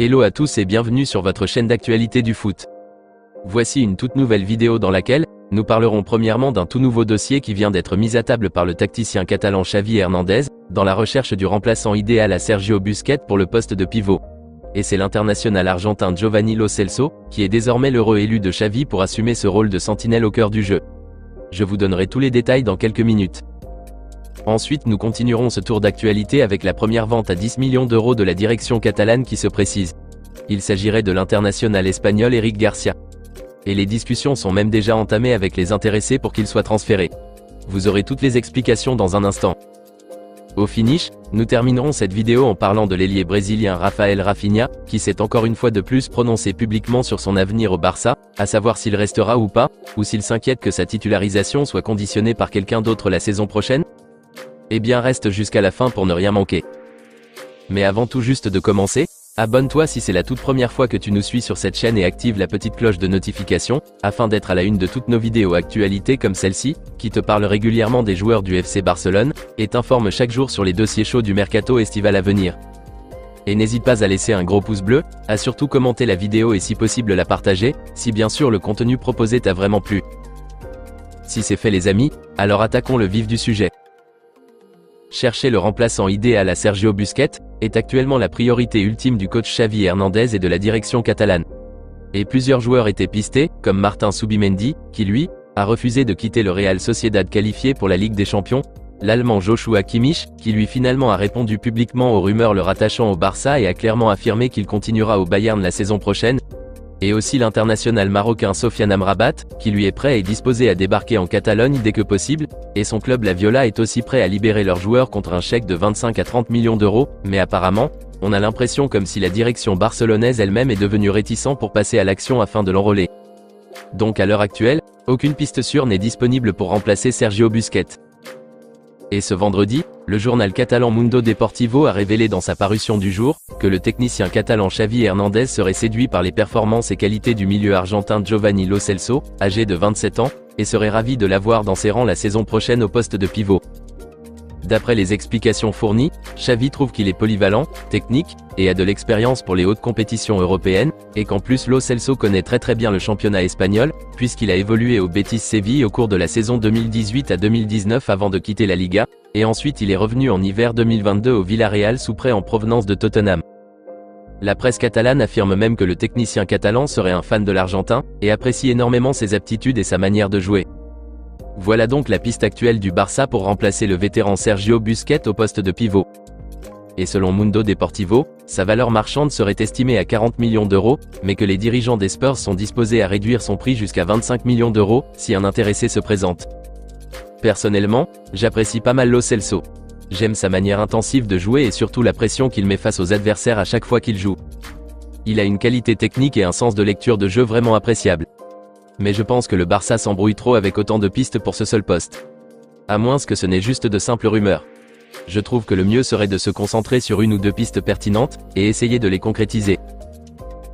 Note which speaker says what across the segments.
Speaker 1: Hello à tous et bienvenue sur votre chaîne d'actualité du foot. Voici une toute nouvelle vidéo dans laquelle nous parlerons premièrement d'un tout nouveau dossier qui vient d'être mis à table par le tacticien catalan Xavi Hernandez, dans la recherche du remplaçant idéal à Sergio Busquets pour le poste de pivot. Et c'est l'international argentin Giovanni Lo Celso, qui est désormais l'heureux élu de Xavi pour assumer ce rôle de sentinelle au cœur du jeu. Je vous donnerai tous les détails dans quelques minutes. Ensuite nous continuerons ce tour d'actualité avec la première vente à 10 millions d'euros de la direction catalane qui se précise. Il s'agirait de l'international espagnol Eric Garcia. Et les discussions sont même déjà entamées avec les intéressés pour qu'il soit transféré. Vous aurez toutes les explications dans un instant. Au finish, nous terminerons cette vidéo en parlant de l'ailier brésilien Rafael Rafinha, qui s'est encore une fois de plus prononcé publiquement sur son avenir au Barça, à savoir s'il restera ou pas, ou s'il s'inquiète que sa titularisation soit conditionnée par quelqu'un d'autre la saison prochaine. Eh bien reste jusqu'à la fin pour ne rien manquer. Mais avant tout juste de commencer, abonne-toi si c'est la toute première fois que tu nous suis sur cette chaîne et active la petite cloche de notification, afin d'être à la une de toutes nos vidéos actualités comme celle-ci, qui te parle régulièrement des joueurs du FC Barcelone, et t'informe chaque jour sur les dossiers chauds du mercato estival à venir. Et n'hésite pas à laisser un gros pouce bleu, à surtout commenter la vidéo et si possible la partager, si bien sûr le contenu proposé t'a vraiment plu. Si c'est fait les amis, alors attaquons le vif du sujet. Chercher le remplaçant idéal à Sergio Busquets est actuellement la priorité ultime du coach Xavi Hernandez et de la direction catalane. Et plusieurs joueurs étaient pistés, comme Martin Zubimendi, qui lui, a refusé de quitter le Real Sociedad qualifié pour la Ligue des Champions, l'Allemand Joshua Kimmich, qui lui finalement a répondu publiquement aux rumeurs le rattachant au Barça et a clairement affirmé qu'il continuera au Bayern la saison prochaine, et aussi l'international marocain Sofiane Amrabat, qui lui est prêt et disposé à débarquer en Catalogne dès que possible, et son club La Viola est aussi prêt à libérer leurs joueurs contre un chèque de 25 à 30 millions d'euros, mais apparemment, on a l'impression comme si la direction barcelonaise elle-même est devenue réticente pour passer à l'action afin de l'enrôler. Donc à l'heure actuelle, aucune piste sûre n'est disponible pour remplacer Sergio Busquets. Et ce vendredi, le journal catalan Mundo Deportivo a révélé dans sa parution du jour, que le technicien catalan Xavi Hernandez serait séduit par les performances et qualités du milieu argentin Giovanni Lo Celso, âgé de 27 ans, et serait ravi de l'avoir dans ses rangs la saison prochaine au poste de pivot. D'après les explications fournies, Xavi trouve qu'il est polyvalent, technique, et a de l'expérience pour les hautes compétitions européennes, et qu'en plus Lo Celso connaît très bien le championnat espagnol, puisqu'il a évolué au Betis Séville au cours de la saison 2018 à 2019 avant de quitter la Liga, et ensuite il est revenu en hiver 2022 au Villarreal sous prêt en provenance de Tottenham. La presse catalane affirme même que le technicien catalan serait un fan de l'Argentin, et apprécie énormément ses aptitudes et sa manière de jouer. Voilà donc la piste actuelle du Barça pour remplacer le vétéran Sergio Busquets au poste de pivot. Et selon Mundo Deportivo, sa valeur marchande serait estimée à 40 millions d'euros, mais que les dirigeants des Spurs sont disposés à réduire son prix jusqu'à 25 millions d'euros, si un intéressé se présente. Personnellement, j'apprécie pas mal Lo Celso. J'aime sa manière intensive de jouer et surtout la pression qu'il met face aux adversaires à chaque fois qu'il joue. Il a une qualité technique et un sens de lecture de jeu vraiment appréciable. Mais je pense que le Barça s'embrouille trop avec autant de pistes pour ce seul poste. À moins que ce n'est juste de simples rumeurs. Je trouve que le mieux serait de se concentrer sur une ou deux pistes pertinentes, et essayer de les concrétiser.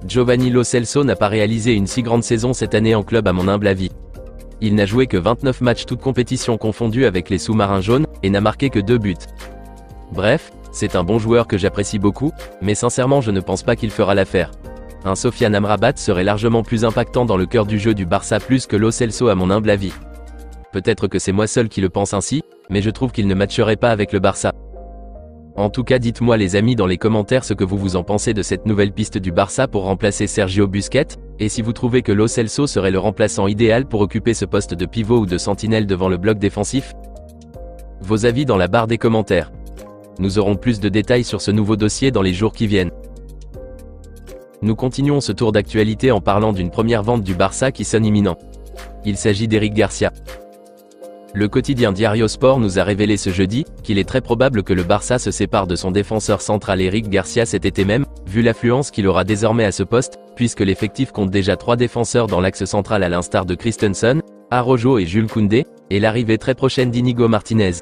Speaker 1: Giovanni Lo Celso n'a pas réalisé une si grande saison cette année en club à mon humble avis. Il n'a joué que 29 matchs toutes compétitions confondues avec les sous-marins jaunes, et n'a marqué que 2 buts. Bref, c'est un bon joueur que j'apprécie beaucoup, mais sincèrement je ne pense pas qu'il fera l'affaire. Un Sofiane Amrabat serait largement plus impactant dans le cœur du jeu du Barça plus que Lo Celso à mon humble avis. Peut-être que c'est moi seul qui le pense ainsi, mais je trouve qu'il ne matcherait pas avec le Barça. En tout cas dites-moi les amis dans les commentaires ce que vous en pensez de cette nouvelle piste du Barça pour remplacer Sergio Busquets, et si vous trouvez que Lo Celso serait le remplaçant idéal pour occuper ce poste de pivot ou de sentinelle devant le bloc défensif. Vos avis dans la barre des commentaires. Nous aurons plus de détails sur ce nouveau dossier dans les jours qui viennent. Nous continuons ce tour d'actualité en parlant d'une première vente du Barça qui sonne imminent. Il s'agit d'Eric Garcia. Le quotidien Diario Sport nous a révélé ce jeudi qu'il est très probable que le Barça se sépare de son défenseur central Eric Garcia cet été même, vu l'affluence qu'il aura désormais à ce poste, puisque l'effectif compte déjà 3 défenseurs dans l'axe central à l'instar de Christensen, Araujo et Jules Koundé, et l'arrivée très prochaine d'Inigo Martinez.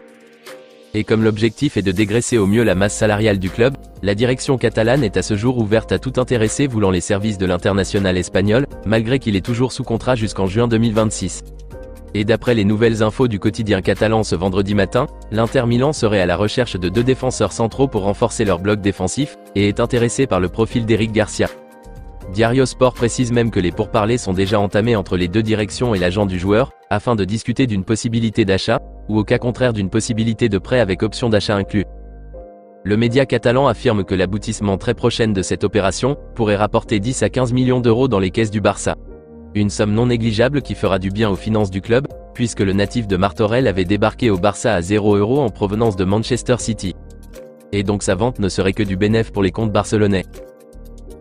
Speaker 1: Et comme l'objectif est de dégraisser au mieux la masse salariale du club, la direction catalane est à ce jour ouverte à tout intéressé voulant les services de l'international espagnol, malgré qu'il est toujours sous contrat jusqu'en juin 2026. Et d'après les nouvelles infos du quotidien catalan ce vendredi matin, l'Inter Milan serait à la recherche de 2 défenseurs centraux pour renforcer leur bloc défensif, et est intéressé par le profil d'Eric Garcia. Diario Sport précise même que les pourparlers sont déjà entamés entre les deux directions et l'agent du joueur, afin de discuter d'une possibilité d'achat, ou au cas contraire d'une possibilité de prêt avec option d'achat inclus. Le média catalan affirme que l'aboutissement très prochain de cette opération pourrait rapporter 10 à 15 millions d'euros dans les caisses du Barça. Une somme non négligeable qui fera du bien aux finances du club, puisque le natif de Martorell avait débarqué au Barça à 0 € en provenance de Manchester City. Et donc sa vente ne serait que du bénéfice pour les comptes barcelonais.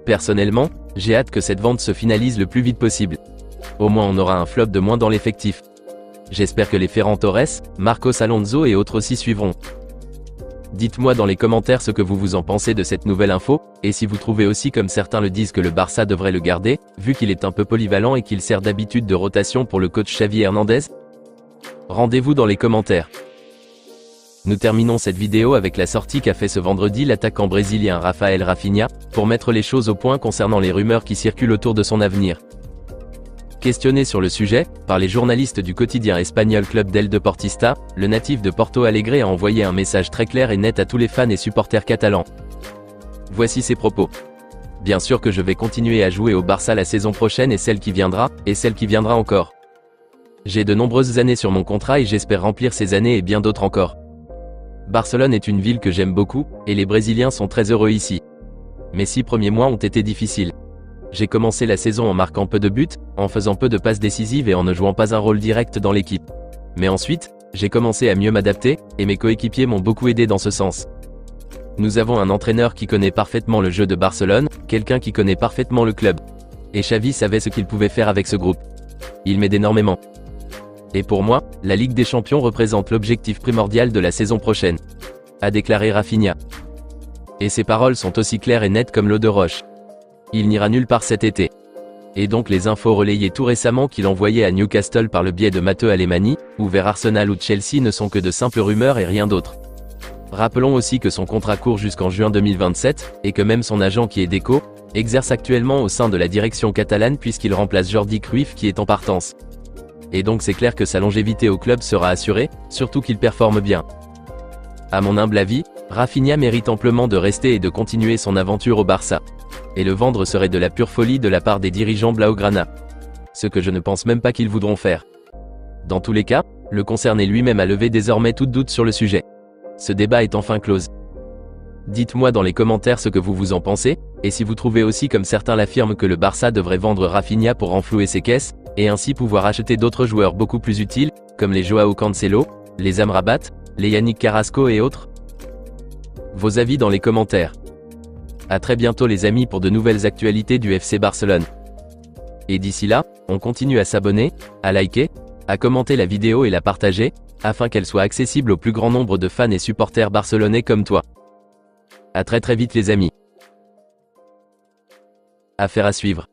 Speaker 1: Personnellement, j'ai hâte que cette vente se finalise le plus vite possible. Au moins on aura un flop de moins dans l'effectif. J'espère que les Ferran Torres, Marcos Alonso et autres aussi suivront. Dites-moi dans les commentaires ce que vous en pensez de cette nouvelle info, et si vous trouvez aussi comme certains le disent que le Barça devrait le garder, vu qu'il est un peu polyvalent et qu'il sert d'habitude de rotation pour le coach Xavi Hernandez. Rendez-vous dans les commentaires. Nous terminons cette vidéo avec la sortie qu'a fait ce vendredi l'attaquant brésilien Rafael Rafinha, pour mettre les choses au point concernant les rumeurs qui circulent autour de son avenir. Questionné sur le sujet, par les journalistes du quotidien espagnol Club del Deportista, le natif de Porto Alegre a envoyé un message très clair et net à tous les fans et supporters catalans. Voici ses propos. Bien sûr que je vais continuer à jouer au Barça la saison prochaine et celle qui viendra encore. J'ai de nombreuses années sur mon contrat et j'espère remplir ces années et bien d'autres encore. Barcelone est une ville que j'aime beaucoup, et les Brésiliens sont très heureux ici. Mes 6 premiers mois ont été difficiles. J'ai commencé la saison en marquant peu de buts, en faisant peu de passes décisives et en ne jouant pas un rôle direct dans l'équipe. Mais ensuite, j'ai commencé à mieux m'adapter, et mes coéquipiers m'ont beaucoup aidé dans ce sens. Nous avons un entraîneur qui connaît parfaitement le jeu de Barcelone, quelqu'un qui connaît parfaitement le club. Et Xavi savait ce qu'il pouvait faire avec ce groupe. Il m'aide énormément. Et pour moi, la Ligue des Champions représente l'objectif primordial de la saison prochaine, a déclaré Rafinha. Et ses paroles sont aussi claires et nettes comme l'eau de roche. Il n'ira nulle part cet été. Et donc les infos relayées tout récemment qu'il envoyait à Newcastle par le biais de Matteo Alemany, ou vers Arsenal ou Chelsea ne sont que de simples rumeurs et rien d'autre. Rappelons aussi que son contrat court jusqu'en juin 2027, et que même son agent qui est Deco, exerce actuellement au sein de la direction catalane puisqu'il remplace Jordi Cruyff qui est en partance. Et donc c'est clair que sa longévité au club sera assurée, surtout qu'il performe bien. À mon humble avis, Rafinha mérite amplement de rester et de continuer son aventure au Barça. Et le vendre serait de la pure folie de la part des dirigeants blaugrana. Ce que je ne pense même pas qu'ils voudront faire. Dans tous les cas, le concerné lui-même a levé désormais tout doute sur le sujet. Ce débat est enfin close. Dites-moi dans les commentaires ce que vous en pensez, et si vous trouvez aussi comme certains l'affirment que le Barça devrait vendre Rafinha pour renflouer ses caisses, et ainsi pouvoir acheter d'autres joueurs beaucoup plus utiles, comme les Joao Cancelo, les Amrabat, les Yannick Carrasco et autres. Vos avis dans les commentaires. À très bientôt les amis pour de nouvelles actualités du FC Barcelone. Et d'ici là, on continue à s'abonner, à liker, à commenter la vidéo et la partager, afin qu'elle soit accessible au plus grand nombre de fans et supporters barcelonais comme toi. À très vite les amis. Affaire à suivre.